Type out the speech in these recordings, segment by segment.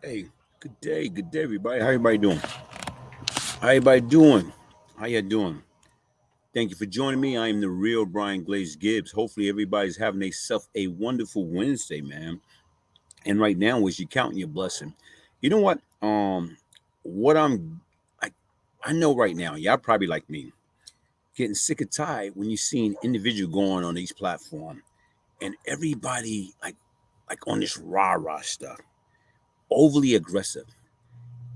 Hey, good day, everybody. How everybody doing? How everybody doing? How you doing? Thank you for joining me. I am the Real Brian Glaze Gibbs. Hopefully, everybody's having themselves a wonderful Wednesday, man. And right now, as you counting your blessing, you know what? What I, I know right now, y'all probably like me, getting sick and tired when you see an individual going on these platforms and everybody like on this rah rah stuff, overly aggressive.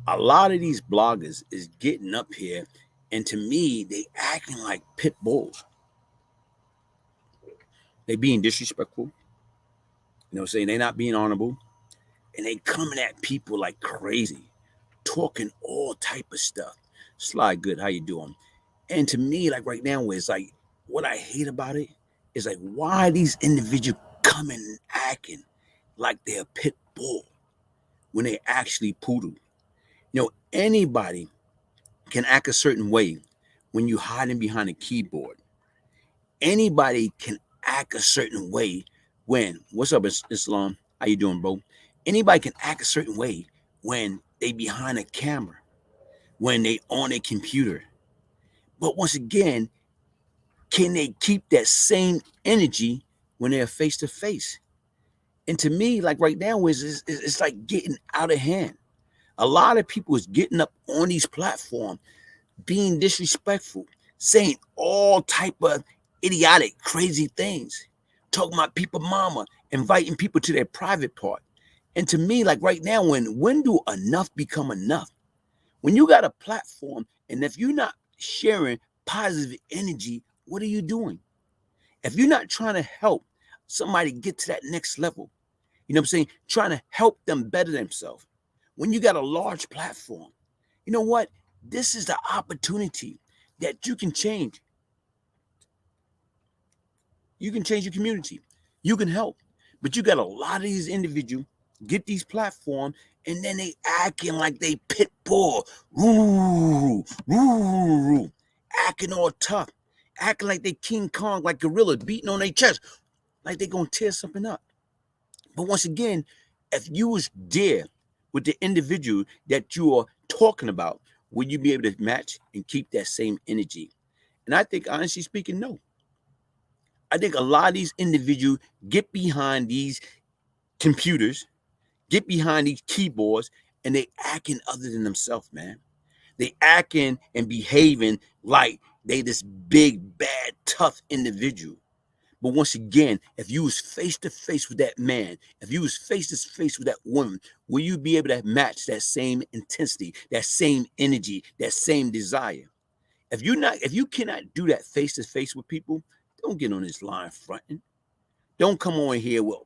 A lot of these bloggers is getting up here, and to me, they acting like pit bulls. They being disrespectful. You know what I'm saying? They not being honorable. And they coming at people like crazy, talking all type of stuff. Sly good, how you doing? And to me, like right now, where it's like what I hate about it is like why these individuals coming and acting like they're a pit bull when they actually poodle. Anybody can act a certain way when you hiding behind a keyboard. Anybody can act a certain way when what's up, Islam? How you doing, bro? Anybody can act a certain way when they behind a camera, when they on a computer. But once again, can they keep that same energy when they're face to face? And to me, like right now, it's like getting out of hand. A lot of people is getting up on these platforms being disrespectful, saying all type of idiotic, crazy things, talking about people, mama, inviting people to their private part. And to me, like right now, when do enough become enough? When you got a platform, and if you're not sharing positive energy, what are you doing? If you're not trying to help somebody get to that next level, you know what I'm saying? Trying to help them better themselves. When you got a large platform, you know what? This is the opportunity that you can change. You can change your community. You can help. But you got a lot of these individuals get these platforms and then they acting like they pit bull. Roo, roo, acting all tough. Acting like they King Kong, like gorillas beating on their chest, like they gonna tear something up. But once again, if you was there with the individual that you are talking about, will you be able to match and keep that same energy? And I think, honestly speaking, no. I think a lot of these individuals get behind these computers, get behind these keyboards, and they acting other than themselves, man. They acting and behaving like they this big, bad, tough individual. But once again, if you was face to face with that man, if you was face to face with that woman, will you be able to match that same intensity, that same energy, that same desire? If you cannot do that face to face with people, don't get on this line fronting. Don't come on here with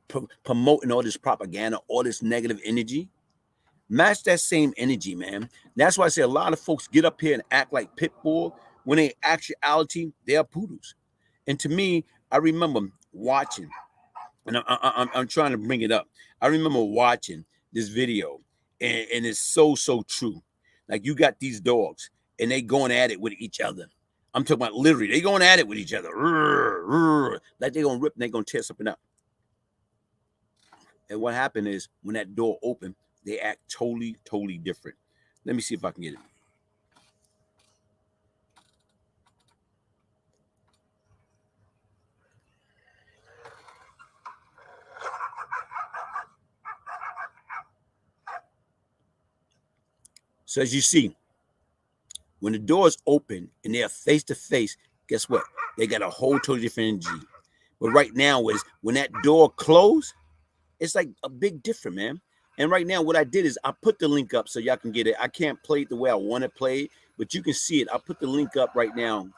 promoting all this propaganda, all this negative energy. Match that same energy, man. That's why I say a lot of folks get up here and act like pit bull when in actuality they are poodles. And to me, I remember watching, and I'm trying to bring it up. I remember watching this video, and it's so true. Like you got these dogs, and they going at it with each other. I'm talking about literally, they going at it with each other, like they gonna rip and they gonna tear something up. And what happened is when that door opened, they act totally different. Let me see if I can get it. So as you see, when the doors open and they're face to face, guess what? They got a whole totally different energy. But right now is when that door closed, it's like a big difference, man. And right now, what I did is I put the link up so y'all can get it. I can't play it the way I want to play it, but you can see it. I put the link up right now. And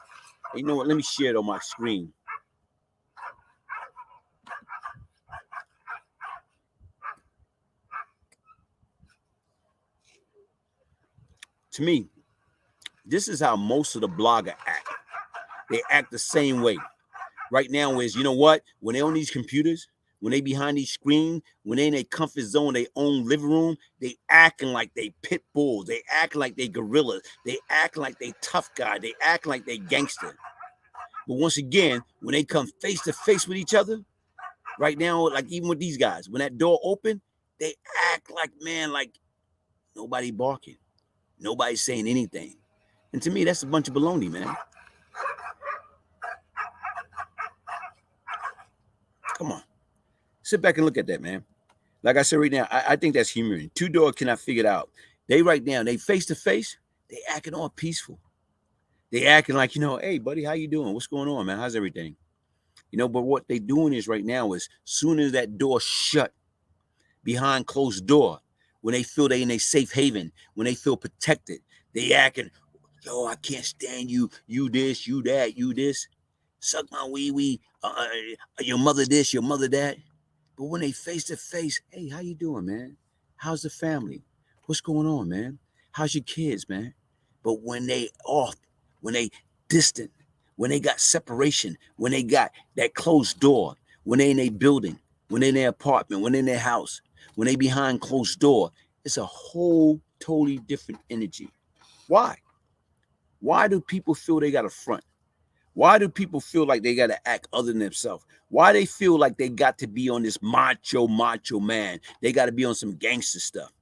you know what? Let me share it on my screen. To me, this is how most of the blogger act. They act the same way. Right now is, you know what? When they on these computers, when they behind these screens, when they in their comfort zone, their own living room, they acting like they pit bulls. They acting like they gorillas. They acting like they tough guy. They acting like they gangster. But once again, when they come face to face with each other, right now, like even with these guys, when that door open, they act like, man, like Nobody barking. Nobody saying anything. And to me, that's a bunch of baloney, man. Come on. Sit back and look at that, man. Like I said right now, I think that's human. Two dogs cannot figure it out. They right now, they face to face, they acting all peaceful. They acting like, hey, buddy, how you doing? What's going on, man? How's everything? But what they doing is right now is soon as that door shut behind closed door, when they feel they in a safe haven, when they feel protected, they acting, yo, I can't stand you, you this, you that, you this, suck my wee, your mother this, your mother that. But when they face to face, hey, how you doing, man? How's the family? What's going on, man? How's your kids, man? But when they off, when they distant, when they got separation, when they got that closed door, when they in a building, when they in their apartment, when they in their house, when they behind closed door, it's a whole totally different energy. Why? Why do people feel they got a front? Why do people feel like they got to act other than themselves? Why they feel like they got to be on this macho man? They got to be on some gangster stuff.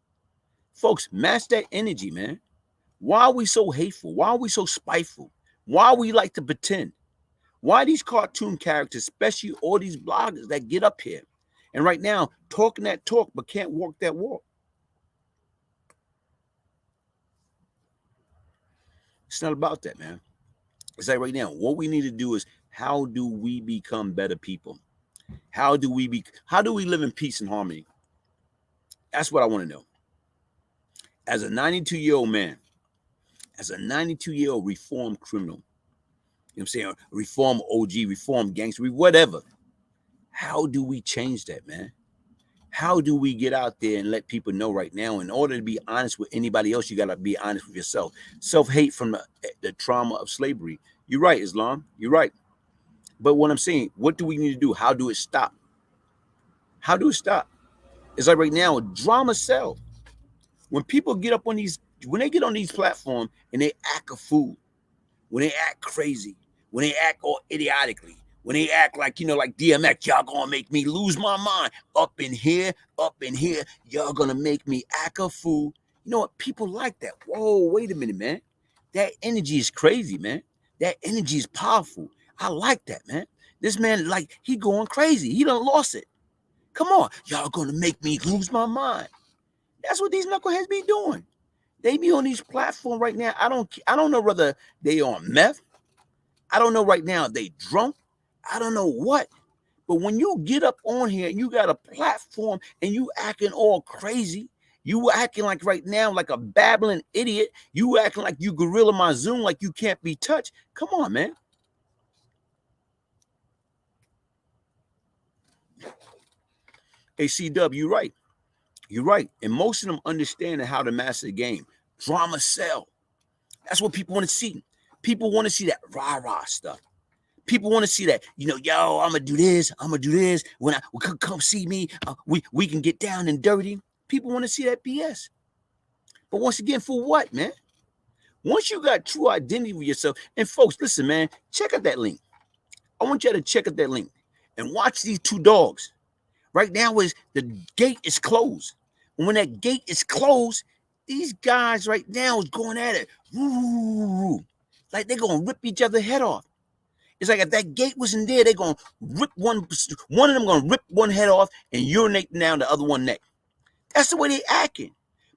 Folks, match that energy, man. Why are we so hateful? Why are we so spiteful? Why we like to pretend? Why these cartoon characters, especially all these bloggers that get up here and right now talking that talk but can't walk that walk? It's not about that, man. It's like right now, what we need to do is how do we become better people? How do we live in peace and harmony? That's what I want to know. As a 92-year-old man, as a 92-year-old reformed criminal, you know what I'm saying, reform OG, reform gangster, whatever. How do we change that, man? How do we get out there and let people know right now? In order to be honest with anybody else, you got to be honest with yourself. Self-hate from the trauma of slavery. You're right, Islam. You're right. But what I'm saying, what do we need to do? How do it stop? How do it stop? It's like right now, drama sell. When people get up on these, when they get on these platforms and they act a fool, when they act crazy, when they act all idiotically, when they act like, like DMX, y'all gonna make me lose my mind. Up in here, y'all gonna make me act a fool. You know what? People like that. Whoa, wait a minute, man. That energy is crazy, man. That energy is powerful. I like that, man. This man, like, he going crazy. He done lost it. Come on, y'all gonna make me lose my mind. That's what these knuckleheads be doing. They be on these platforms right now. I don't know whether they on meth. I don't know right now if they drunk. I don't know what. But when you get up on here and you got a platform and you acting all crazy, you acting like right now like a babbling idiot, you acting like you Gorilla Monsoon, like you can't be touched. Come on, man. Hey, C-Dub, you're right. You're right. And most of them understanding how to master the game. Drama sell. That's what people want to see. People want to see that rah-rah stuff. People want to see that, yo, I'm going to do this. I'm going to do this. When come see me, we can get down and dirty. People want to see that BS. But once again, for what, man? Once you got true identity with yourself, and folks, listen, man, check out that link. I want you to check out that link and watch these two dogs. Right now is the gate is closed. And when that gate is closed, these guys right now is going at it. Woo, like they're going to rip each other's head off. It's like if that gate wasn't there, they're going to rip one of them going to rip one head off and urinate down the other one neck. That's the way they acting.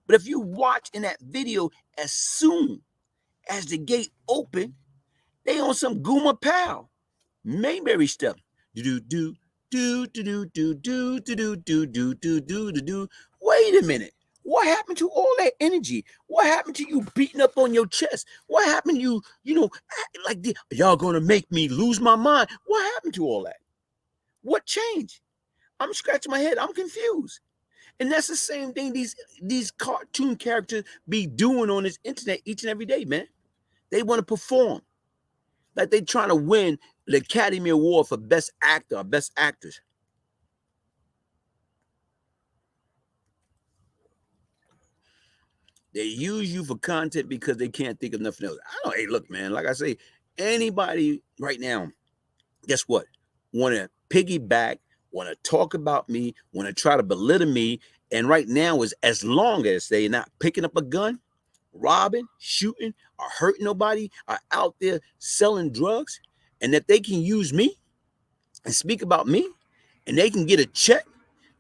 But if you watch in that video, as soon as the gate open, they on some Gooma Pow, Mayberry stuff. Do. Wait a minute. What happened to all that energy? What happened to you beating up on your chest? What happened to you, like y'all gonna make me lose my mind? What happened to all that? What changed? I'm scratching my head. I'm confused. And that's the same thing these cartoon characters be doing on this internet each and every day, man. They want to perform. Like they trying to win the Academy Award for Best Actor or Best Actress. They use you for content because they can't think of nothing else. I don't. Hey, look, man. Like I say, anybody right now, guess what? Want to piggyback? Want to talk about me? Want to try to belittle me? And right now is as long as they're not picking up a gun, robbing, shooting, or hurting nobody, are out there selling drugs, and that they can use me and speak about me, and they can get a check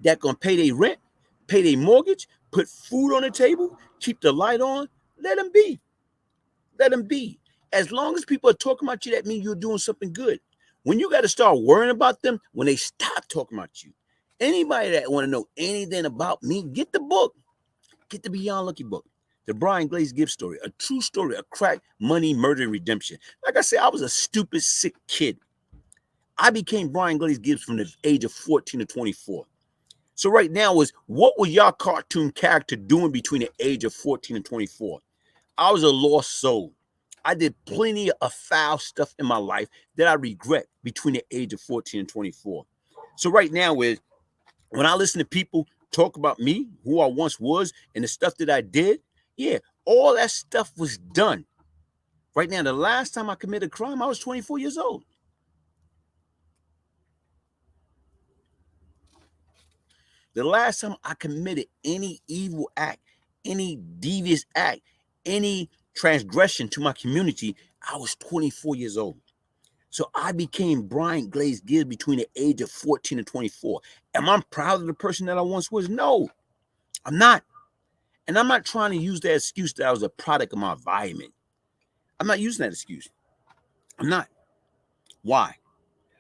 that gonna pay their rent, pay their mortgage, put food on the table, keep the light on, let them be. Let them be. As long as people are talking about you, that means you're doing something good. When you got to start worrying about them, when they stop talking about you. Anybody that want to know anything about me, get the book. Get the Beyond Lucky book. The Brian Glaze Gibbs story, a true story of crack, money, murder, and redemption. Like I said, I was a stupid, sick kid. I became Brian Glaze Gibbs from the age of 14 to 24. So right now is, what was your cartoon character doing between the age of 14 and 24? I was a lost soul. I did plenty of foul stuff in my life that I regret between the age of 14 and 24. So right now is, when I listen to people talk about me, who I once was, and the stuff that I did, yeah, all that stuff was done. Right now, the last time I committed a crime, I was 24 years old. The last time I committed any evil act, any devious act, any transgression to my community, I was 24 years old. So I became Brian Glaze Gibbs between the age of 14 and 24. Am I proud of the person that I once was? No, I'm not. And I'm not trying to use that excuse that I was a product of my environment. I'm not using that excuse. I'm not. Why?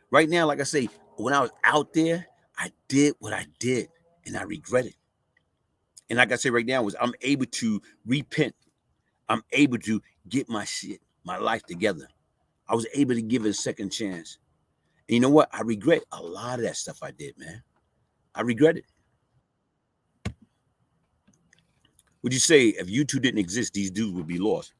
Right now, like I say, when I was out there, I did what I did and I regret it. And like I say right now, I'm able to repent. I'm able to get my shit, my life together. I was able to give it a second chance. And you know what? I regret a lot of that stuff I did, man. I regret it. Would you say if you two didn't exist, these dudes would be lost?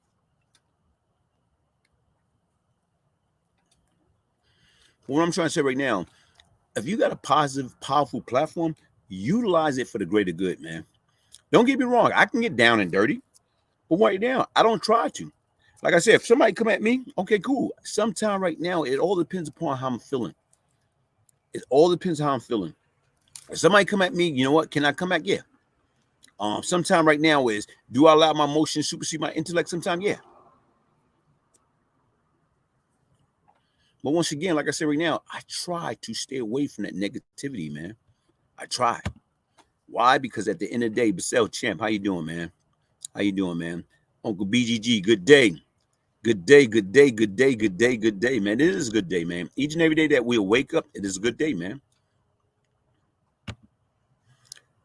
What I'm trying to say right now, if you got a positive, powerful platform, utilize it for the greater good, man. Don't get me wrong. I can get down and dirty, but right now, I don't try to. Like I said, if somebody come at me, okay, cool. Sometime right now, it all depends upon how I'm feeling. It all depends how I'm feeling. If somebody come at me, you know what? Can I come back? Yeah. Sometime right now is, do I allow my emotions supersede my intellect? Sometime, yeah. But once again, like I said right now, I try to stay away from that negativity, man. I try. Why? Because at the end of the day, Basel Champ, how you doing, man? How you doing, man? Uncle BGG, good day. Good day, good day, good day, good day, good day, man. It is a good day, man. Each and every day that we'll wake up, it is a good day, man.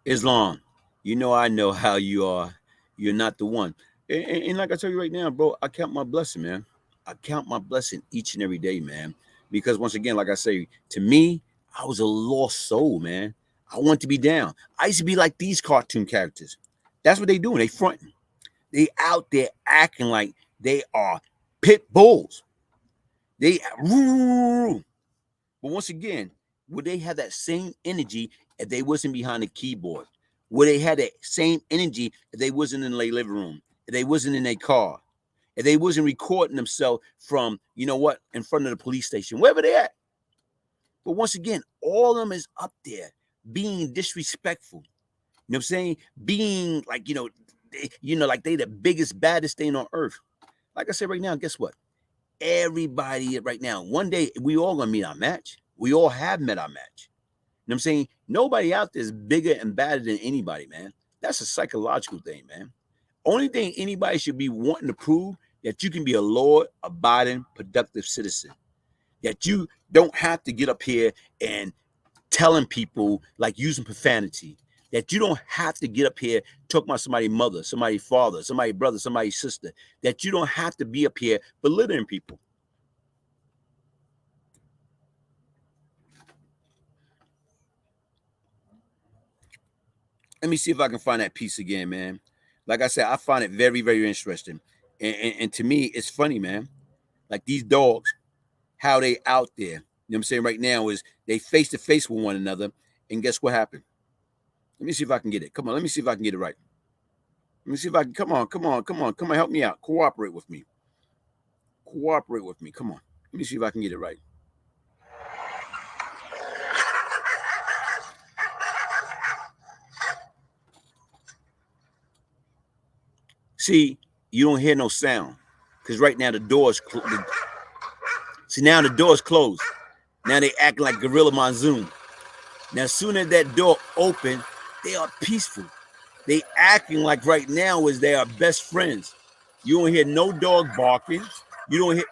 Islam, you know I know how you are. You're not the one. And like I tell you right now, bro, I count my blessing, man. I count my blessing each and every day, man. Because once again, like I say, to me, I was a lost soul, man. I want to be down. I used to be like these cartoon characters. That's what they doing. They fronting. They out there acting like they are pit bulls. They, but once again, would they have that same energy if they wasn't behind the keyboard? Would they have that same energy if they wasn't in their living room? If they wasn't in their car? If they wasn't recording themselves from, you know what, in front of the police station, wherever they at? But once again, all of them is up there being disrespectful. You know what I'm saying? Being like, like they the biggest, baddest thing on earth. Like I said right now, guess what? Everybody right now, one day we all gonna meet our match. We all have met our match. You know what I'm saying? Nobody out there is bigger and badder than anybody, man. That's a psychological thing, man. Only thing anybody should be wanting to prove that you can be a law-abiding, productive citizen. That you don't have to get up here and telling people like using profanity. That you don't have to get up here talking about somebody's mother, somebody's father, somebody's brother, somebody's sister. That you don't have to be up here belittling people. Let me see if I can find that piece again, man. Like I said, I find it very, very interesting. And to me, it's funny, man. Like these dogs, how they out there. You know what I'm saying right now is they face to face with one another. And guess what happened? Let me see if I can get it. Come on, let me see if I can get it right. Let me see if I can. Come on, come on, come on, come on, help me out. Cooperate with me. Cooperate with me. Come on. Let me see if I can get it right. See, you don't hear no sound because right now the door's see, now the door's closed. Now they act like Gorilla Monsoon. Now, as soon as that door open, they are peaceful. They acting like right now is they are best friends. You don't hear no dog barking. You don't hear.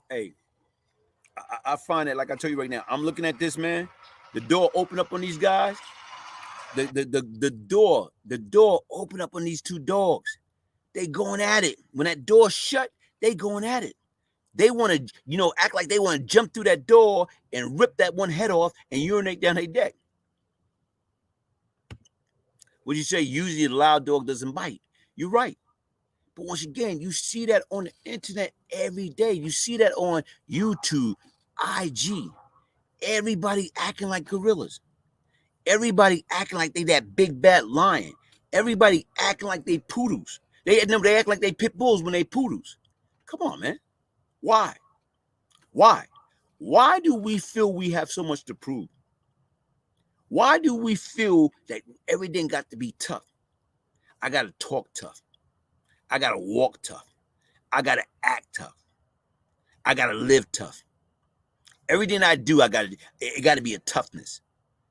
Hey, I find that, like I tell you right now, I'm looking at this, man. The door open up on these guys. The door open up on these two dogs. They going at it. When that door shut, they going at it. They want to, act like they want to jump through that door and rip that one head off and urinate down their deck. Would you say usually the loud dog doesn't bite? You're right. But once again, you see that on the internet every day. You see that on YouTube, IG. Everybody acting like gorillas. Everybody acting like they that big bad lion. Everybody acting like they poodles. They act like they pit bulls when they poodles. Come on, man. Why? Why do we feel we have so much to prove? Why do we feel that everything got to be tough? I got to talk tough. I got to walk tough. I got to act tough. I got to live tough. Everything I do, it got to be a toughness.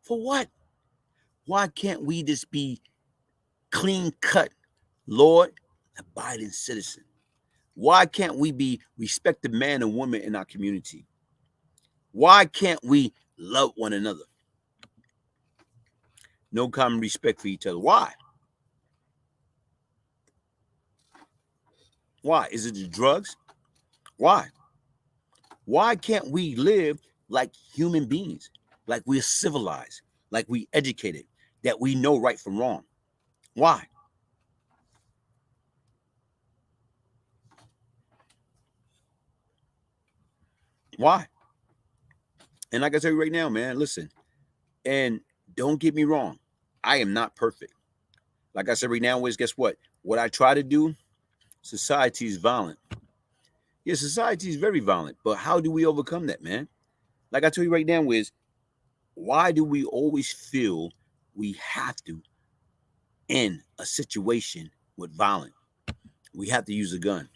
For what? Why can't we just be clean cut, Lord, abiding citizen? Why can't we be respected man and woman in our community? Why can't we love one another? No common respect for each other. Why? Why? Is it the drugs? Why? Why can't we live like human beings? Like we're civilized, like we educated, that we know right from wrong? Why? Why? And like I tell you right now, man, listen, and don't get me wrong, I am not perfect. Like I said right now, is guess what? What I try to do, society is violent. Yeah, society is very violent, but how do we overcome that, man? Like I tell you right now, is why do we always feel we have to end a situation with violence? We have to use a gun.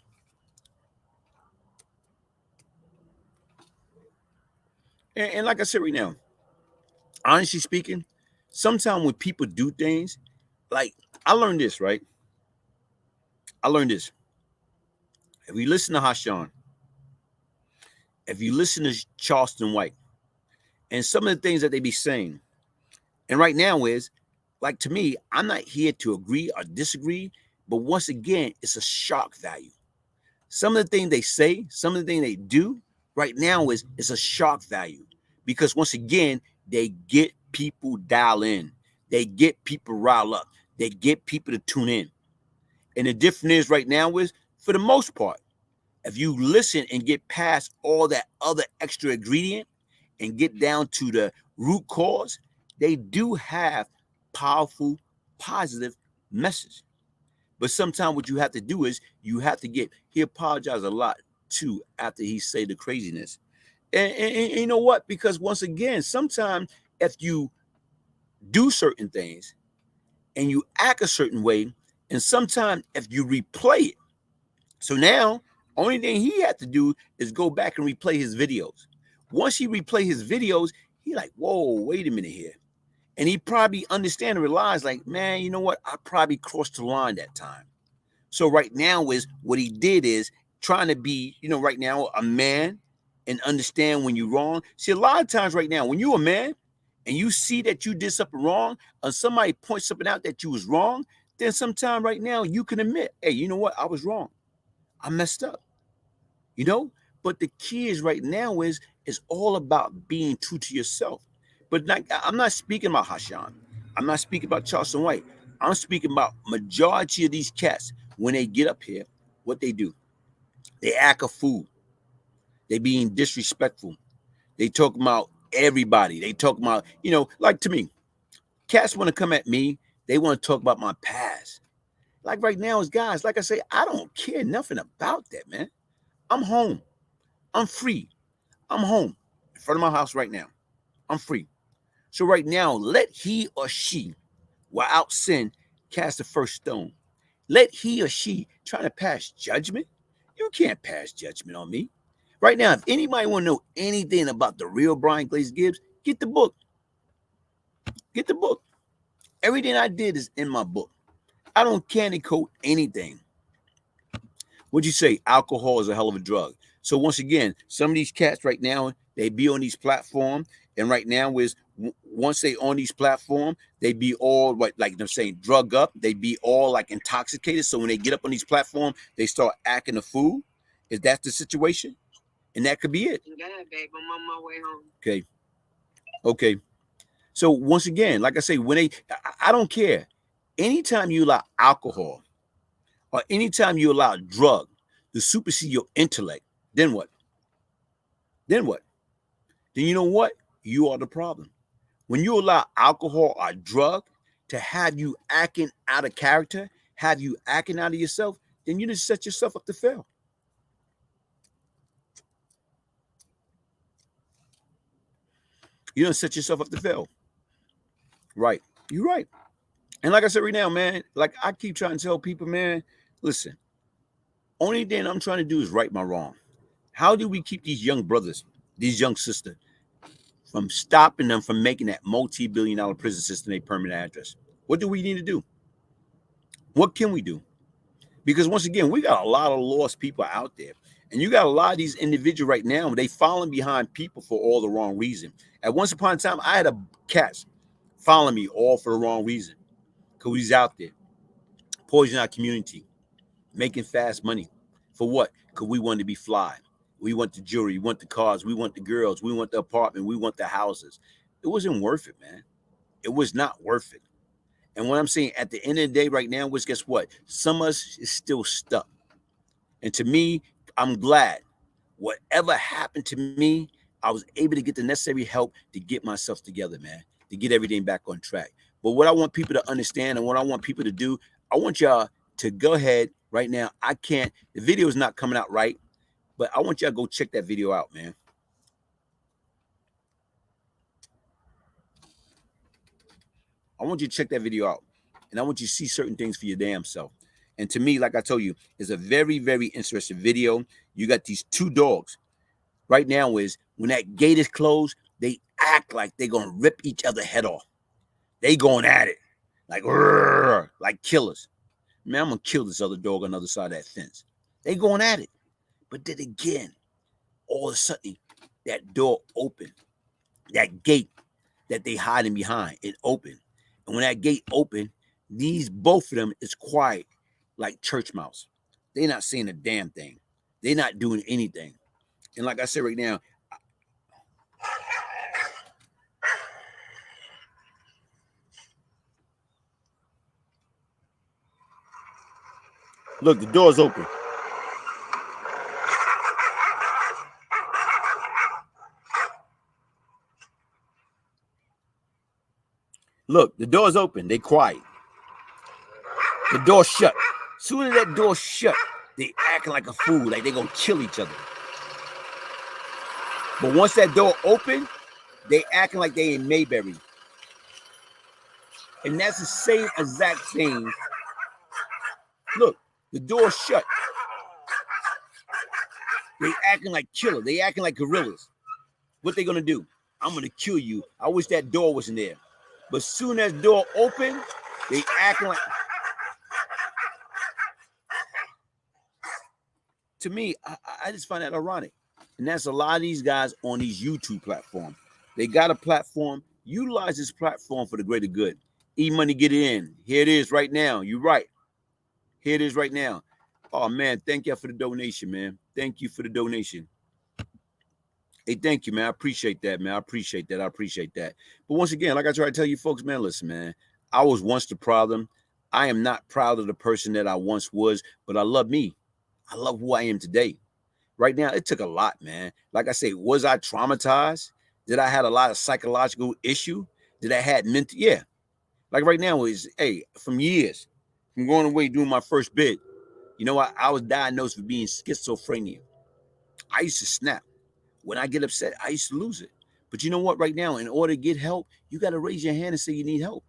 And like I said right now, honestly speaking, sometimes when people do things, like I learned this, right? I learned this. If you listen to Hashan, if you listen to Charleston White, and some of the things that they be saying, and right now is, like to me, I'm not here to agree or disagree, but once again, it's a shock value. Some of the things they say, some of the things they do right now is it's a shock value because once again, they get people dial in. They get people rile up. They get people to tune in. And the difference is right now is, for the most part, if you listen and get past all that other extra ingredient and get down to the root cause, they do have powerful, positive message. But sometimes what you have to do is you have to he apologized a lot too after he say the craziness. And you know what? Because once again, sometimes if you do certain things and you act a certain way, and sometimes if you replay it, so now only thing he had to do is go back and replay his videos. Once he replay his videos, he like, whoa, wait a minute here. And he probably understand and realize like, man, you know what? I probably crossed the line that time. So right now is what he did is trying to be, right now a man and understand when you're wrong. See, a lot of times right now, when you're a man and you see that you did something wrong or somebody points something out that you was wrong, then sometime right now you can admit, hey, you know what? I was wrong. I messed up, But the key is right now is all about being true to yourself. But I'm not speaking about Hashan. I'm not speaking about Charleston White. I'm speaking about majority of these cats. When they get up here, what they do, they act a fool. They being disrespectful. They talk about everybody. They talk about, like to me, Cats want to come at me. They want to talk about my past. Like right now, as guys, like I say, I don't care nothing about that, man. I'm home. I'm free. I'm home in front of my house right now. I'm free. So right now, let he or she, without sin, cast the first stone. Let he or she try to pass judgment. You can't pass judgment on me. Right now, if anybody want to know anything about the real Brian Glaze Gibbs, get the book. Get the book. Everything I did is in my book. I don't candy coat anything. What'd you say? Alcohol is a hell of a drug. So once again, some of these cats right now, they be on these platforms, and right now is once they on these platforms, they be all like they're saying drug up. They be all like intoxicated. So when they get up on these platforms, they start acting a fool. Is that the situation? And that could be it. Yeah, babe, I'm on my way home. Okay. Okay. So once again, like I say, when I don't care. Anytime you allow alcohol or anytime you allow drug to supersede your intellect, then what? Then what? Then you know what? You are the problem. When you allow alcohol or drug to have you acting out of character, have you acting out of yourself, then you just set yourself up to fail. You don't set yourself up to fail. Right. You're right. And like I said right now, man, like I keep trying to tell people, man, listen, only thing I'm trying to do is right my wrong. How do we keep these young brothers, these young sisters, from stopping them from making that multi-billion-dollar prison system a permanent address? What do we need to do? What can we do? Because once again, we got a lot of lost people out there. And you got a lot of these individuals right now, they following behind people for all the wrong reason. At once upon a time, I had a cat following me all for the wrong reason. Because he's out there, poisoning our community, making fast money. For what? Because we want to be fly. We want the jewelry, we want the cars, we want the girls, we want the apartment, we want the houses. It wasn't worth it, man. It was not worth it. And what I'm saying at the end of the day right now was, guess what? Some of us is still stuck. And to me, I'm glad whatever happened to me, I was able to get the necessary help to get myself together, man, to get everything back on track. But what I want people to understand and what I want people to do, I want y'all to go ahead right now. The video is not coming out right, but I want y'all to go check that video out, man. I want you to check that video out. And I want you to see certain things for your damn self. And to me, like I told you, it's a very, very interesting video. You got these two dogs. Right now is when that gate is closed, they act like they're going to rip each other head off. They going at it. Like killers. Man, I'm going to kill this other dog on the other side of that fence. They going at it. But then again, all of a sudden, that door opened. That gate that they hiding behind, it opened. And when that gate opened, both of them is quiet like church mouse. They're not saying a damn thing. They're not doing anything. And like I said right now, look, the door's open. Look, the door's open. They quiet. The door shut. As soon as that door shut, they acting like a fool, like they gonna kill each other. But once that door open, they acting like they in Mayberry. And that's the same exact thing. Look, the door shut. They acting like killers. They acting like gorillas. What they gonna do? I'm gonna kill you. I wish that door wasn't there. But soon as door open, they acting like. To me, I just find that ironic. And that's a lot of these guys on these YouTube platforms. They got a platform. Utilize this platform for the greater good. E-money, get it in. Here it is right now. You're right. Here it is right now. Oh, man, thank you for the donation, man. Thank you for the donation. Hey, thank you, man. I appreciate that, man. I appreciate that. I appreciate that. But once again, like I try to tell you folks, man, listen, man, I was once the problem. I am not proud of the person that I once was, but I love me. I love who I am today. Right now, it took a lot, man. Like I say, was I traumatized? Did I have a lot of psychological issue? Did I have mental? Yeah. Like right now is, hey, from years, from going away doing my first bid, you know what? I was diagnosed with being schizophrenia. I used to snap. When I get upset, I used to lose it. But you know what? Right now, in order to get help, you got to raise your hand and say you need help.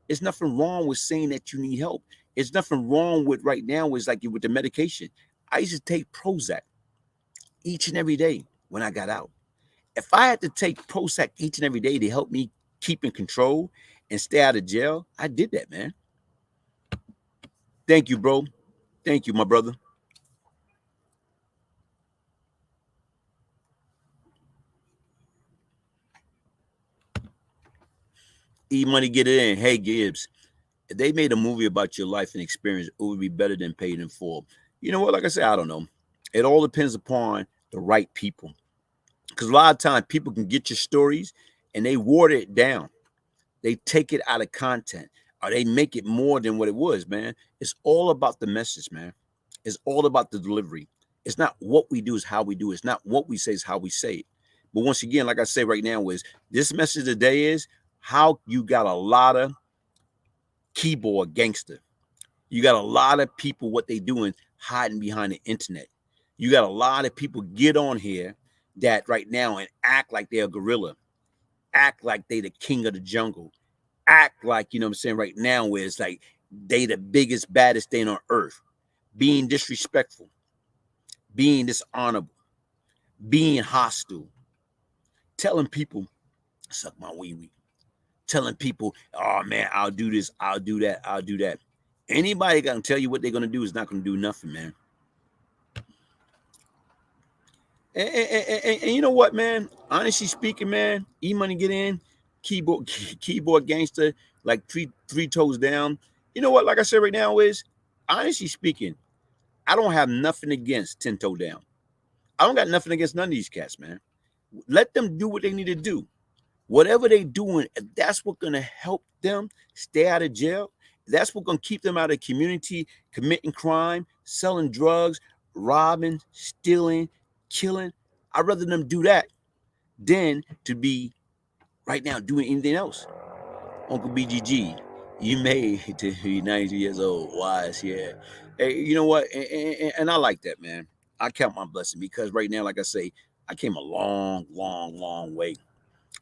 There's nothing wrong with saying that you need help. There's nothing wrong with right now is like with the medication. I used to take Prozac each and every day when I got out. If I had to take Prozac each and every day to help me keep in control and stay out of jail, I did that, man. Thank you, bro. Thank you, my brother. E Money, get it in. Hey, Gibbs, if they made a movie about your life and experience, it would be better than paid in full. You know what? Like I said, I don't know. It all depends upon the right people. Because a lot of times people can get your stories and they water it down. They take it out of content or they make it more than what it was, man. It's all about the message, man. It's all about the delivery. It's not what we do, it's how we do it. It's not what we say, it's how we say it. But once again, like I say right now, is this message today is how you got a lot of keyboard gangster. You got a lot of people, what they doing, hiding behind the internet. You got a lot of people get on here that right now and act like they're a gorilla, act like they the king of the jungle, act like, you know what I'm saying, right now where it's like they the biggest, baddest thing on earth, being disrespectful, being dishonorable, being hostile, telling people, suck my wee wee, telling people, oh man, I'll do this, I'll do that, I'll do that. Anybody gonna tell you what they're gonna do is not gonna do nothing, man. And you know what, man? Honestly speaking, man, E Money get in, keyboard gangster, like three toes down. You know what? Like I said right now, is honestly speaking, I don't have nothing against 10 toe down. I don't got nothing against none of these cats, man. Let them do what they need to do. Whatever they doing, if that's what gonna help them stay out of jail, that's what gonna keep them out of the community, committing crime, selling drugs, robbing, stealing, killing. I'd rather them do that than to be right now doing anything else. Uncle BGG, you made it to be 90 years old. Wise, yeah. Hey, you know what? And I like that, man. I count my blessing because right now, like I say, I came a long, long, long way.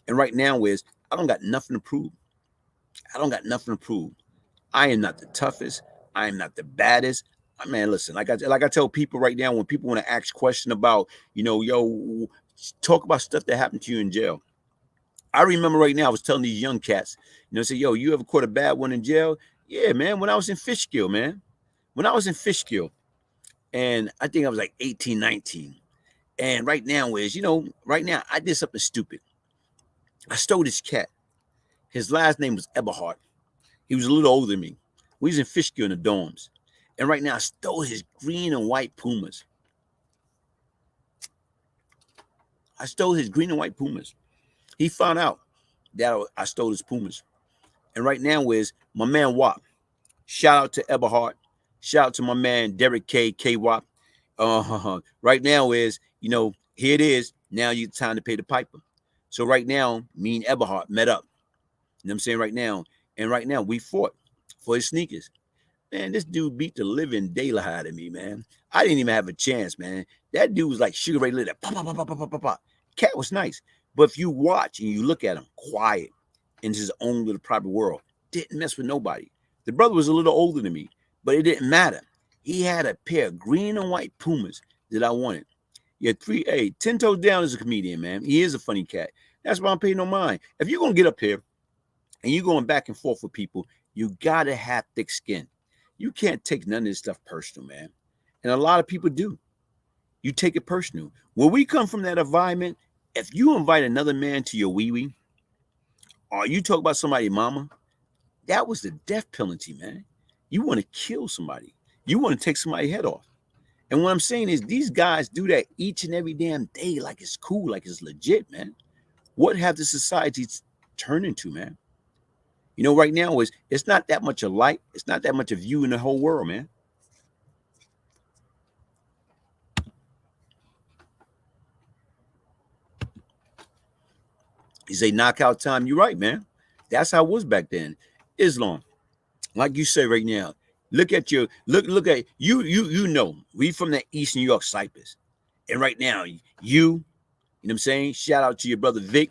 And right now is I don't got nothing to prove. I don't got nothing to prove. I am not the toughest. I am not the baddest. Man, listen, like I tell people right now when people want to ask question about, yo, talk about stuff that happened to you in jail. I remember right now I was telling these young cats, say, yo, you ever caught a bad one in jail? Yeah, man. When I was in Fishkill, man. When I was in Fishkill, and I think I was like 18, 19. And right now is, right now I did something stupid. I stole this cat. His last name was Eberhard. He was a little older than me. We was in Fishkill in the dorms. And right now I stole his green and white Pumas. I stole his green and white Pumas. He found out that I stole his Pumas. And right now is my man Wop. Shout out to Eberhard. Shout out to my man Derek K. Wop. Right now is, here it is. Now you time to pay the piper. So right now, me and Eberhard met up. You know what I'm saying? Right now. And right now we fought for his sneakers. Man, this dude beat the living daylight out of me, man. I didn't even have a chance, man. That dude was like Sugar Ray Leonard. Pop, pop, pop, pop, pop, pop, pop. Cat was nice. But if you watch and you look at him, quiet in his own little private world, didn't mess with nobody. The brother was a little older than me, but it didn't matter. He had a pair of green and white Pumas that I wanted. Yeah, 10 toes down is a comedian, man. He is a funny cat. That's why I'm paying no mind. If you're going to get up here and you're going back and forth with people, you got to have thick skin. You can't take none of this stuff personal, man. And a lot of people do. You take it personal. When we come from that environment, if you invite another man to your wee-wee, or you talk about somebody's mama, that was the death penalty, man. You want to kill somebody. You want to take somebody's head off. And what I'm saying is these guys do that each and every damn day like it's cool, like it's legit, man. What have the societies turned into, man? Right now it's not that much of light. It's not that much of you in the whole world, man. You say knockout time. You're right, man. That's how it was back then. Islam. Like you say right now, look at your look at you know, we from the East New York Cypress. And right now, you know what I'm saying? Shout out to your brother Vic.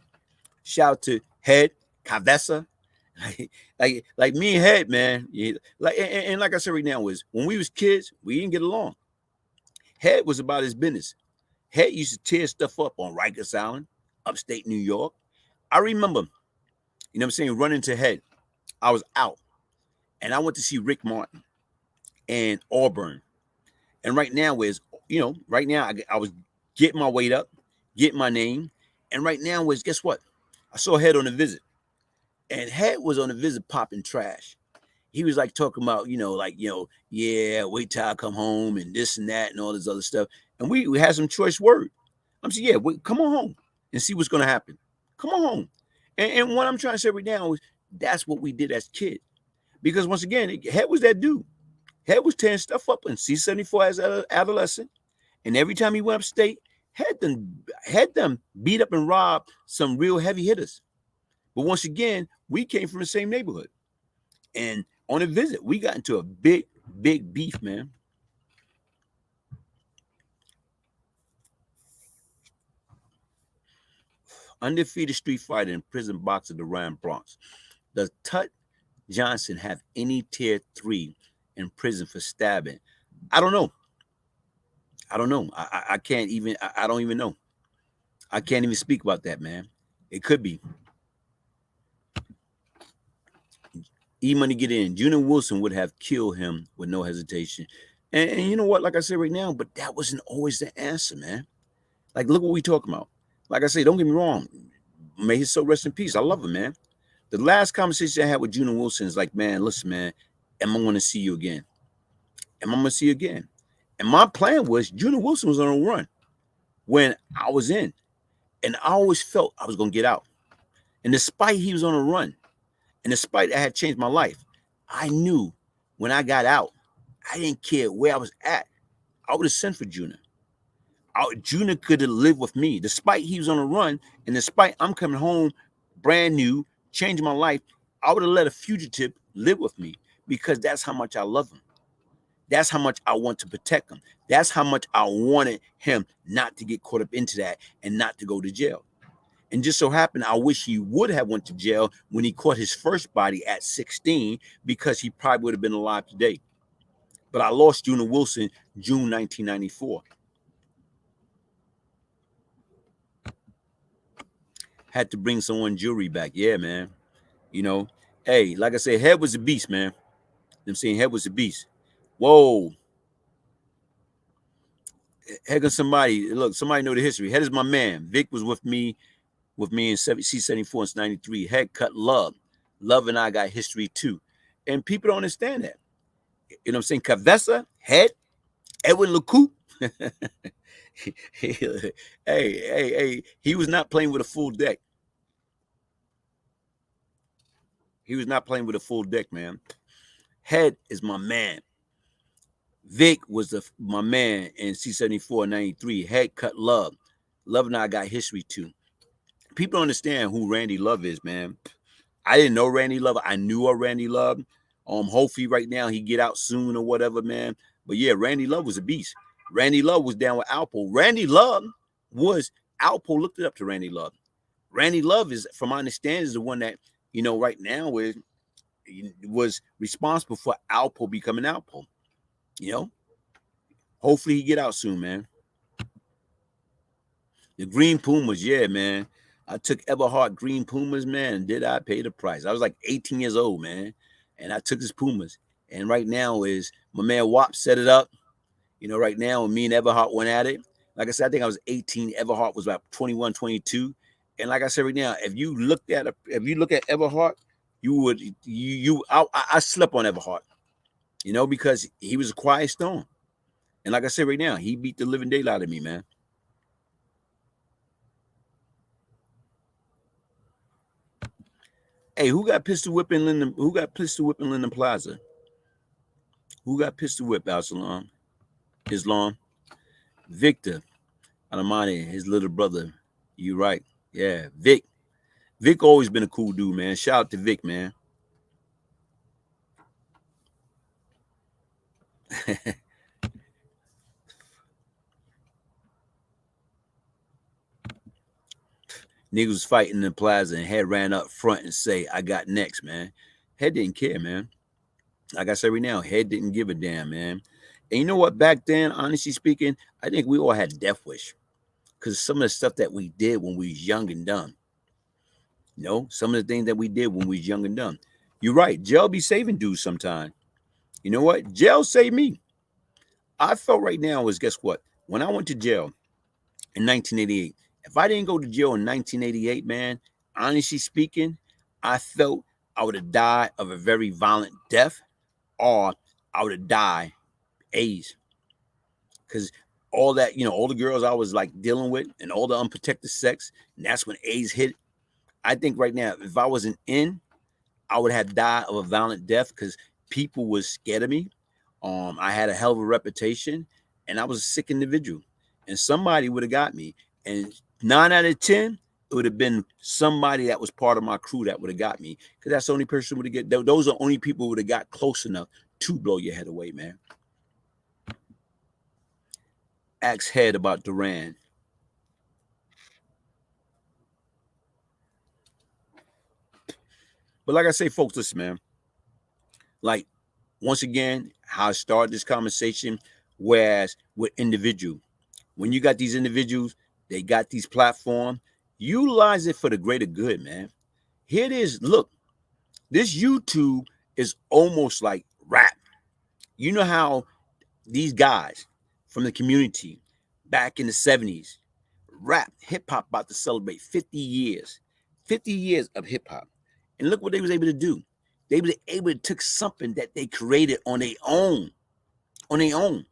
Shout out to Head, Kavessa. Like me and Head, man. Like and like I said right now, was when we was kids, we didn't get along. Head was about his business. Head used to tear stuff up on Rikers Island, upstate New York. I remember, you know what I'm saying, running to Head. I was out and I went to see Rick Martin and Auburn. And right now is, you know, right now I was getting my weight up, getting my name. And right now is, guess what? I saw Head on a visit. And Head was on a visit popping trash. He was like talking about, yeah, wait till I come home and this and that and all this other stuff. And we had some choice word. I'm saying, yeah, come on home and see what's going to happen. Come on home. And what I'm trying to say right now is that's what we did as kids. Because once again, Head was that dude. Head was tearing stuff up in C-74 as an adolescent. And every time he went upstate, had them beat up and rob some real heavy hitters. But once again, we came from the same neighborhood. And on a visit, we got into a big beef, man. Undefeated street fighter and prison boxer, the Ryan Bronx. Does Tut Johnson have any tier 3 in prison for stabbing? I don't know. I can't even, I don't even know. I can't even speak about that, man. It could be. E-Money get in. Junior Wilson would have killed him with no hesitation. And you know what? Like I said right now, but that wasn't always the answer, man. Like, look what we talking about. Like I say, don't get me wrong. May his soul rest in peace. I love him, man. The last conversation I had with Junior Wilson is like, man, listen, man, am I going to see you again? Am I going to see you again? And my plan was Junior Wilson was on a run when I was in. And I always felt I was going to get out. And despite he was on a run, and despite I had changed my life, I knew when I got out, I didn't care where I was at. I would have sent for Junior. Junior could have lived with me. Despite he was on a run, and despite I'm coming home brand new, changing my life, I would have let a fugitive live with me because that's how much I love him. That's how much I want to protect him. That's how much I wanted him not to get caught up into that and not to go to jail. And just so happened, I wish he would have went to jail when he caught his first body at 16 because he probably would have been alive today. But I lost Junior Wilson June 1994. Had to bring someone jewelry back. Yeah, man. You know, hey, like I said, Head was a beast, man. I'm saying Head was a beast. Whoa. Head of somebody, look, somebody know the history. Head is my man. Vic was with me in C-74 since 93. Head cut Love. Love and I got history too. And people don't understand that. You know what I'm saying? Kavessa, Head, Edwin LeCoupe. hey, he was not playing with a full deck. He was not playing with a full deck, man. Head is my man. Vic was my man in C-74 93. Head cut Love. Love and I got history too. People don't understand who Randy Love is, man. I didn't know Randy Love. I knew of Randy Love. Hopefully right now he get out soon or whatever, man. But yeah, Randy Love was a beast. Randy Love was down with Alpo. Alpo looked it up to Randy Love. Randy Love is, from my understanding, is the one that, you know, right now was responsible for Alpo becoming Alpo. You know? Hopefully he get out soon, man. The Green Pumas, yeah, man. I took Everhart Green Pumas, man, and did I pay the price? I was like 18 years old, man, and I took his Pumas. And right now is my man Wop set it up. You know, right now when me and Everhart went at it, like I said, I think I was 18. Everhart was about 21, 22. And like I said right now, if you look at Everhart, I slept on Everhart, you know, because he was a quiet storm. And like I said right now, he beat the living daylight out of me, man. Hey, who got pistol whipping Linden? Who got pistol whipping Linden Plaza? Who got pistol whipped Absalom? Islam? Victor Alamani, his little brother. You right. Yeah, Vic. Vic always been a cool dude, man. Shout out to Vic, man. Niggas was fighting in the plaza and Head ran up front and say, I got next, man. Head didn't care, man. Like I said right now, Head didn't give a damn, man. And you know what? Back then, honestly speaking, I think we all had death wish. Because some of the stuff that we did when we was young and dumb. You know, some of the things that we did when we was young and dumb. You're right. Jail be saving dudes sometime. You know what? Jail saved me. I felt right now is, guess what? When I went to jail in 1988, if I didn't go to jail in 1988, man, honestly speaking, I felt I would have died of a very violent death, or I would have died AIDS. Because all that, all the girls I was like dealing with and all the unprotected sex, and that's when AIDS hit. I think right now, if I wasn't in, I would have died of a violent death because people was scared of me. I had a hell of a reputation, and I was a sick individual. And somebody would have got me. And 9 out of 10, it would have been somebody that was part of my crew that would have got me. Because that's the only person would have get. Those are the only people who would have got close enough to blow your head away, man. Ask Head about Duran. But like I say, folks, listen, man. Like, once again, how I started this conversation, whereas with individual, when you got these individuals, they got these platforms, utilize it for the greater good, man. Here it is. Look, this YouTube is almost like rap. You know how these guys from the community back in the 70s, rap, hip hop about to celebrate 50 years, 50 years of hip hop. And look what they was able to do. They were able to take something that they created on their own, on their own.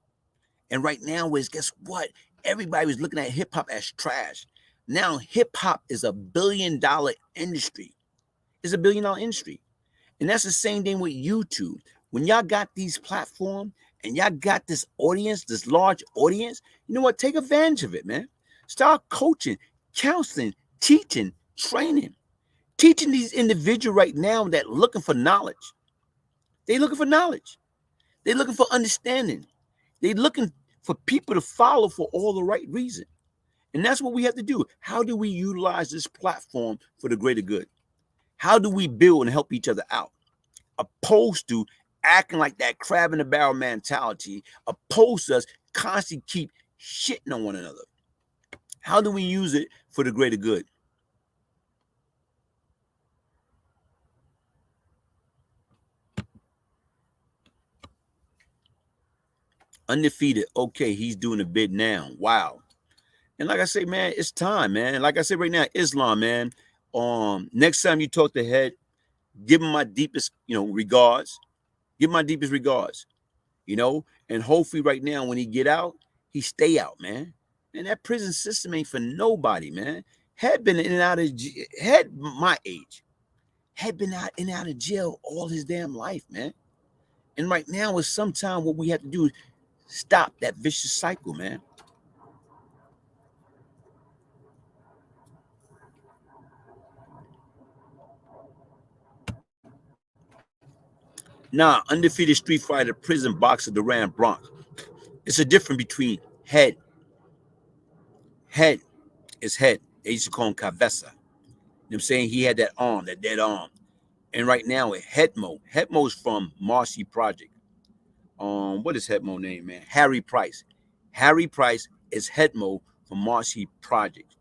And right now is, guess what? Everybody was looking at hip hop as trash. Now hip hop is $1 billion industry. It's $1 billion industry. And that's the same thing with YouTube. When y'all got these platforms and y'all got this audience, this large audience, you know what? Take advantage of it, man. Start coaching, counseling, teaching, training. Teaching these individuals right now that looking for knowledge. They looking for knowledge. They looking for understanding. They looking for people to follow for all the right reason. And that's what we have to do. How do we utilize this platform for the greater good? How do we build and help each other out? Opposed to acting like that crab in the barrel mentality, opposed to us constantly keep shitting on one another. How do we use it for the greater good? Undefeated. Okay, he's doing a bid now. Wow. And like I say, man, it's time, man. Like I said right now, Islam, man. Next time you talk to Head, give him my deepest, regards. Give him my deepest regards, and hopefully right now when he get out, he stay out, man. And that prison system ain't for nobody, man. Head been in and out of Head my age. Had been out in and out of jail all his damn life, man. And right now is sometime what we have to do is stop that vicious cycle, man. Nah, undefeated street fighter, prison boxer, Duran Bronx. It's a difference between Head. Head is Head. They used to call him Cabeza. You know what I'm saying? He had that arm, that dead arm. And right now with Hetmo. Hetmo's from Marcy Project. What is Hetmo name, man? Harry Price. Harry Price is Hetmo from Marcy Project.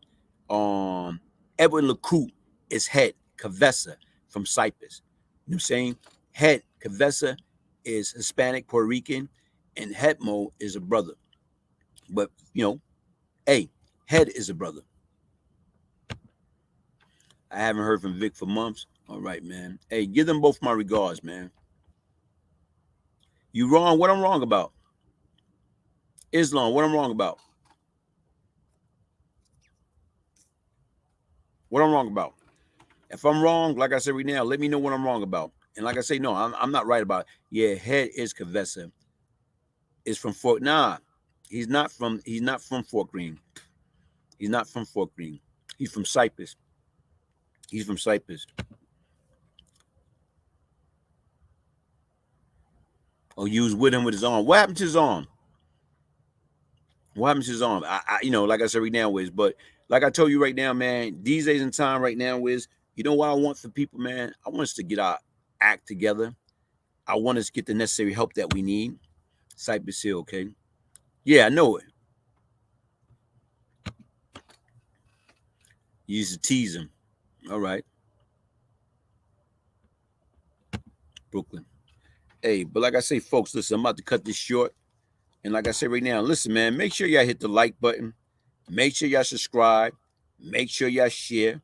Edwin LeCoux is Head Cabeza from Cyprus. You know what I'm saying? Head Cabeza is Hispanic, Puerto Rican, and Hetmo is a brother. But hey, Head is a brother. I haven't heard from Vic for months. All right, man. Hey, give them both my regards, man. You wrong. What I'm wrong about? Islam. What I'm wrong about? What I'm wrong about? If I'm wrong, like I said right now, let me know what I'm wrong about. And like I say, no, I'm not right about it. Yeah, Head is Cabeza. Is from Fort. Nah, he's not from Fort Greene. He's not from Fort Greene. He's from Cyprus. He's from Cyprus. Oh, you was with him with his arm. What happened to his arm? What happened to his arm? Like I said right now, Wiz, but like I told you right now, man, these days in time right now, Wiz, you know what I want for people, man? I want us to get our act together. I want us to get the necessary help that we need. Cypress Hill, okay? Yeah, I know it. You used to tease him. All right. Brooklyn. Hey, but like I say, folks, listen, I'm about to cut this short. And like I say right now, listen, man, make sure y'all hit the like button. Make sure y'all subscribe. Make sure y'all share.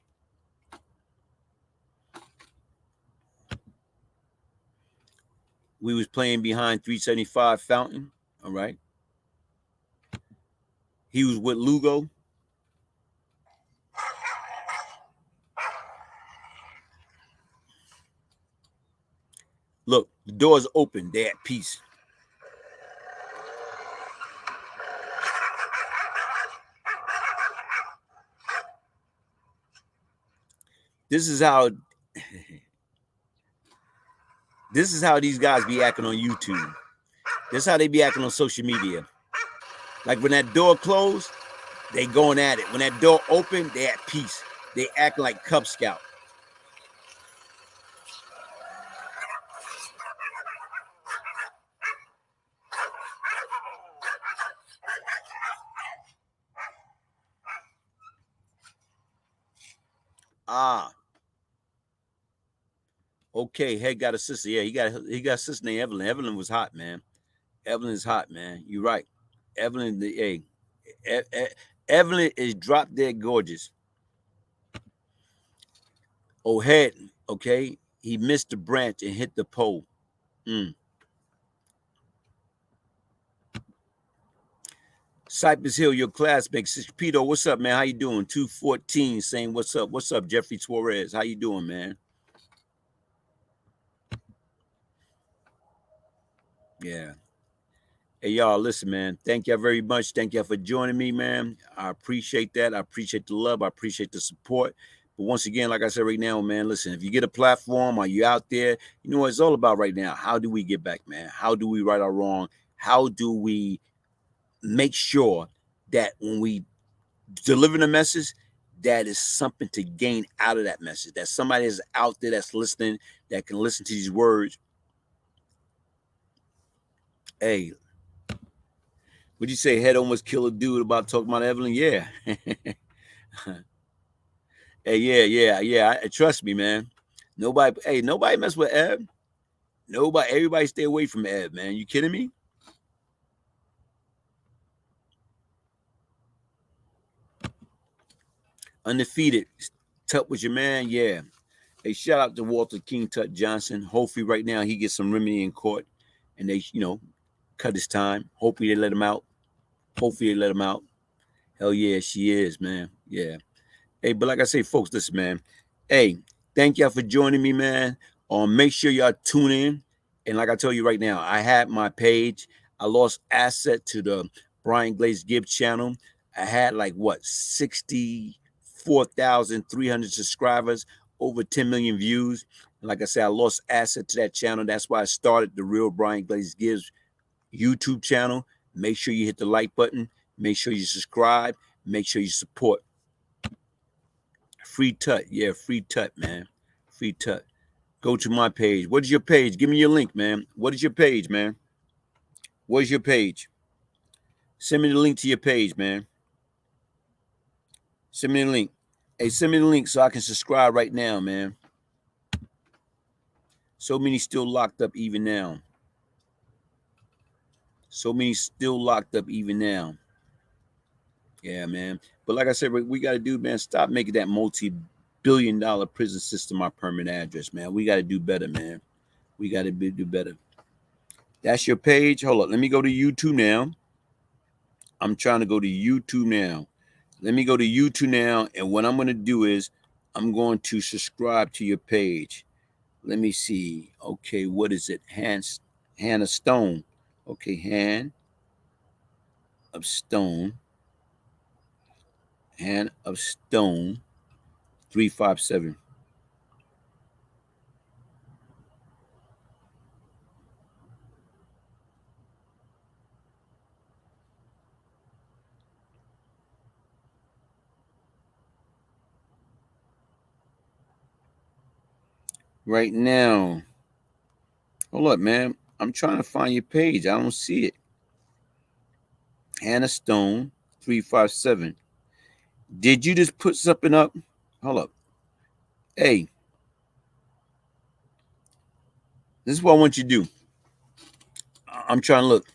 We was playing behind 375 Fountain. All right. He was with Lugo. Look, the door's open. They're at peace. This is how these guys be acting on YouTube. This is how they be acting on social media. Like when that door closed, they going at it. When that door open, they at peace. They act like Cub Scout. Ah. Okay, Head got a sister. Yeah, he got a sister named Evelyn. Evelyn was hot, man. Evelyn is hot, man. You're right. Evelyn, Evelyn is drop dead gorgeous. Oh, Head, okay, he missed the branch and hit the pole. Cypress Hill, your classmate. Peter, what's up, man? How you doing? 214 saying what's up. What's up, Jeffrey Suarez? How you doing, man? Yeah. Hey, y'all, listen, man. Thank y'all very much. Thank y'all for joining me, man. I appreciate that. I appreciate the love. I appreciate the support. But once again, like I said right now, man, listen, if you get a platform, are you out there? You know what it's all about right now? How do we get back, man? How do we right our wrong? How do we make sure that when we deliver the message, that is something to gain out of that message, that somebody is out there that's listening, that can listen to these words? Hey, would you say Head almost killed a dude about talking about Evelyn? Yeah. Hey, yeah. Trust me, man. Nobody mess with Ev. Everybody stay away from Ev, man. You kidding me? Undefeated. Tut with your man, yeah. Hey, shout out to Walter King Tut Johnson. Hopefully, right now he gets some remedy in court, and they, cut his time. Hopefully, they let him out. Hell yeah, she is, man. Yeah. Hey, but like I say, folks, listen, man. Hey, thank y'all for joining me, man. Make sure y'all tune in. And like I tell you right now, I had my page. I lost asset to the Brian Glaze Gibbs channel. I had 64,300 subscribers, over 10 million views. And like I said, I lost asset to that channel. That's why I started the Real Brian Glaze Gibbs YouTube channel. Make sure you hit the like button. Make sure you subscribe. Make sure you support. Free Tut. Yeah, Free Tut, man. Free Tut. Go to my page. What is your page? Give me your link, man. What is your page, man? What is your page? Send me the link to your page, man. Send me the link. Hey, send me the link so I can subscribe right now, man. So many still locked up even now. Yeah, man. But like I said, we got to do, man, stop making that multi-billion-dollar prison system our permanent address, man. We got to do better, man. We got to do better. That's your page. Hold up. Let me go to YouTube now. I'm trying to go to YouTube now. Let me go to YouTube now. And what I'm going to do is I'm going to subscribe to your page. Let me see. Okay, what is it? Hannah Stone. Okay, Hand of Stone. Hand of Stone 357. right now. Hold up, man. I'm trying to find your page. I don't see it. Hannah Stone 357. Did you just put something up? Hold up. Hey, this is what I want you to do. I'm trying to look.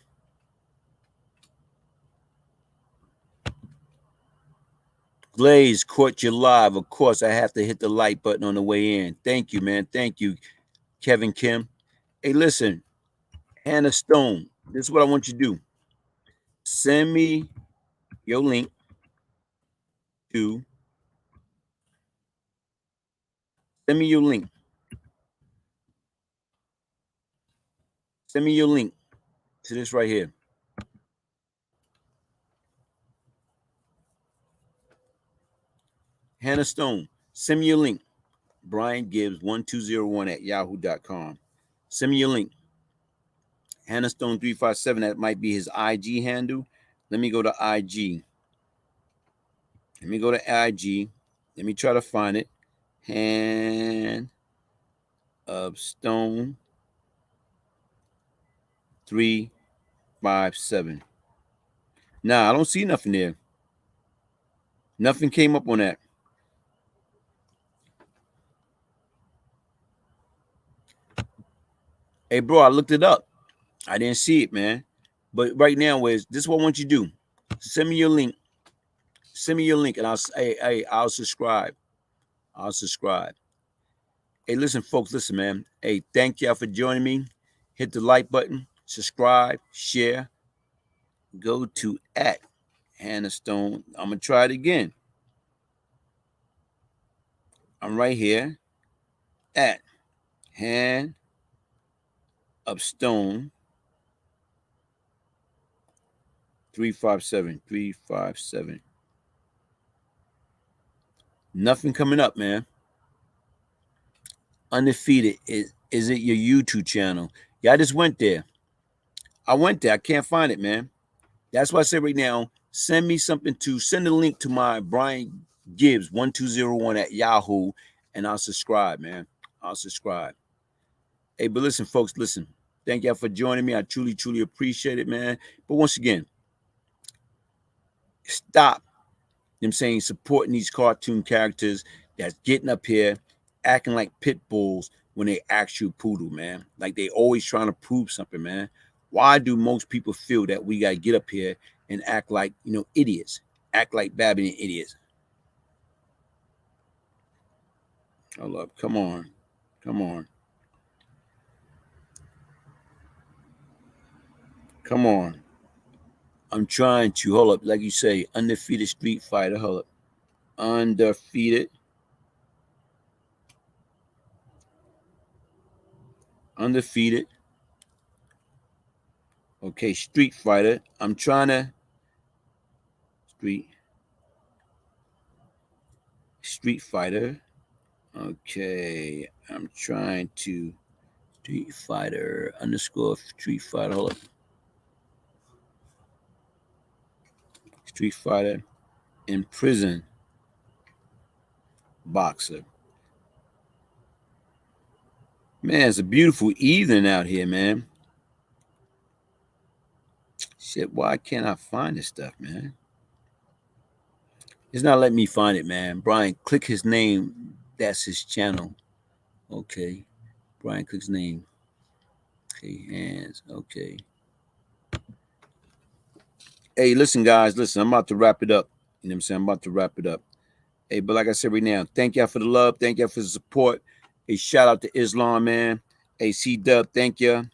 Glaze caught you live. Of course, I have to hit the like button on the way in. Thank you, man. Thank you, Kevin Kim. Hey, listen, Hannah Stone, this is what I want you to do. Send me your link to, send me your link. Send me your link to this right here. Hannah Stone, send me your link. Brian Gibbs 1201 at yahoo.com. Send me your link. Hannah Stone 357, that might be his IG handle. Let me go to IG. Let me go to IG. Let me try to find it. Hand of Stone 357. Nah, I don't see nothing there. Nothing came up on that. Hey, bro, I looked it up. I didn't see it, man. But right now, this is what I want you to do. Send me your link. Send me your link, and I'll subscribe. I'll subscribe. Hey, listen, folks, listen, man. Hey, thank y'all for joining me. Hit the like button, subscribe, share. Go to at Hannah Stone. I'm gonna try it again. I'm right here at Hand of Stone 357. Nothing coming up, man. Undefeated. Is it your YouTube channel? Yeah, I just went there. I went there. I can't find it, man. That's why I say right now, send me something send a link to my Brian Gibbs 1201 at Yahoo, and I'll subscribe, man. I'll subscribe. Hey, but listen, folks, listen. Thank y'all for joining me. I truly, truly appreciate it, man. But once again, stop them saying supporting these cartoon characters that's getting up here acting like pit bulls when they actual poodle, man. Like they always trying to prove something, man. Why do most people feel that we gotta get up here and act like, idiots, act like Babylon idiots? Hold up, come on. I'm trying to hold up, like you say, undefeated street fighter. Hold up, undefeated. Okay, street fighter. I'm trying to street fighter. Okay, I'm trying to Street Fighter _ Street Fighter. Hold up. Street Fighter in prison boxer. Man, it's a beautiful evening out here, man. Shit, why can't I find this stuff, man? It's not letting me find it, man. Brian, click his name. That's his channel. Okay. Brian, click his name. Okay, hands. Okay. Hey, listen, guys. Listen, I'm about to wrap it up. You know what I'm saying? I'm about to wrap it up. Hey, but like I said right now, thank y'all for the love. Thank y'all for the support. Hey, shout out to Islam, man. Hey, C-Dub, thank y'all.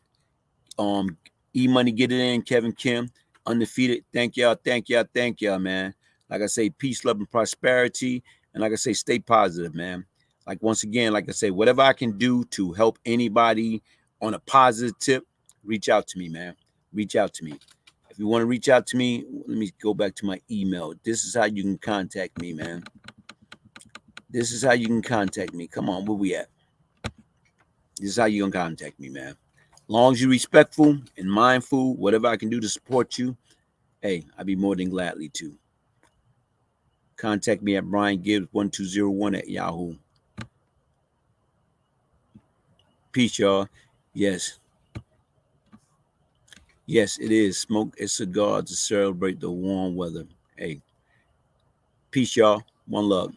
E-Money, get it in. Kevin Kim, undefeated. Thank y'all, man. Like I say, peace, love, and prosperity. And like I say, stay positive, man. Like once again, like I say, whatever I can do to help anybody on a positive tip, reach out to me, man. Reach out to me. If you want to reach out to me, let me go back to my email. This is how you can contact me, man. This is how you can contact me. Come on, where we at? This is how you can contact me, man. As long as you're respectful and mindful, whatever I can do to support you, hey, I'd be more than gladly to. Contact me at Brian Gibbs 1201 at Yahoo. Peace, y'all. Yes. Yes, it is. Smoke a cigar to celebrate the warm weather. Hey, peace, y'all. One love.